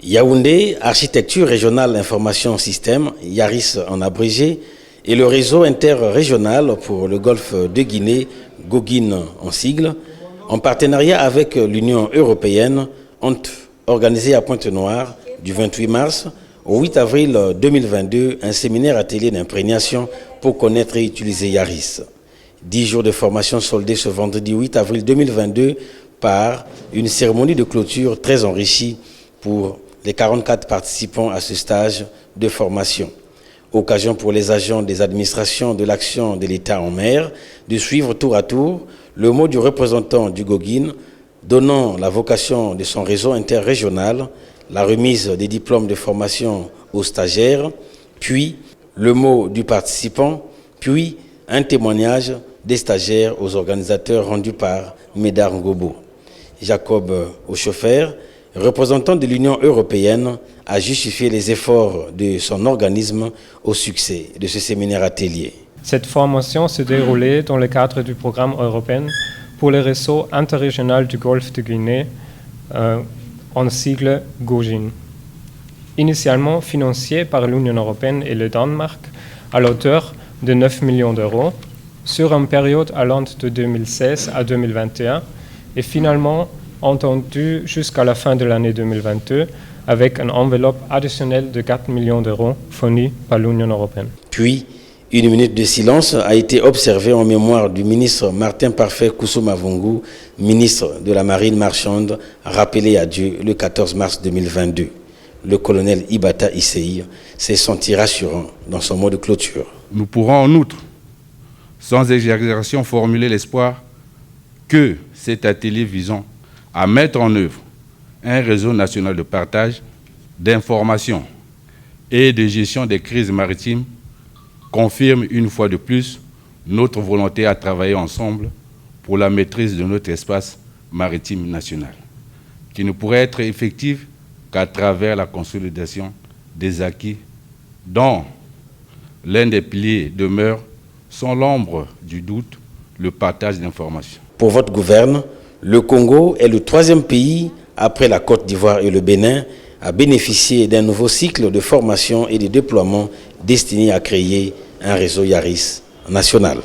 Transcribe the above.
Yaoundé, Architecture Régionale Information Système, YARIS en abrégé, et le réseau interrégional pour le golfe de Guinée, GOGIN en sigle, en partenariat avec l'Union européenne, ont organisé à Pointe-Noire, du 28 mars au 8 avril 2022, un séminaire atelier d'imprégnation pour connaître et utiliser YARIS. 10 jours de formation soldés ce vendredi 8 avril 2022 par une cérémonie de clôture très enrichie pour les 44 participants à ce stage de formation. Occasion pour les agents des administrations de l'action de l'État en mer de suivre tour à tour le mot du représentant du GOGIN donnant la vocation de son réseau interrégional, la remise des diplômes de formation aux stagiaires, puis le mot du participant, puis un témoignage des stagiaires aux organisateurs rendu par Médard Ngobo. Jacob Auchauffeur, représentant de l'Union européenne, a justifié les efforts de son organisme au succès de ce séminaire atelier. Cette formation s'est déroulée dans le cadre du programme européen pour le réseau interrégional du Golfe de Guinée, en sigle GOGIN. Initialement financé par l'Union européenne et le Danemark à l'auteur de 9 millions d'euros sur une période allant de 2016 à 2021 et finalement entendu jusqu'à la fin de l'année 2022 avec une enveloppe additionnelle de 4 millions d'euros fournie par l'Union européenne. Puis, une minute de silence a été observée en mémoire du ministre Martin Parfait Koussoumavungu, ministre de la Marine marchande, rappelé à Dieu le 14 mars 2022. Le colonel Ibata Issei s'est senti rassurant dans son mot de clôture. Nous pourrons en outre, sans exagération, formuler l'espoir que cet atelier visant à mettre en œuvre un réseau national de partage, d'information et de gestion des crises maritimes confirme une fois de plus notre volonté à travailler ensemble pour la maîtrise de notre espace maritime national, qui ne pourrait être effective qu'à travers la consolidation des acquis dont l'un des piliers demeure, sans l'ombre du doute, le partage d'informations. Pour votre gouverne, le Congo est le 3e pays, après la Côte d'Ivoire et le Bénin, à bénéficier d'un nouveau cycle de formation et de déploiement destiné à créer un réseau YARIS national.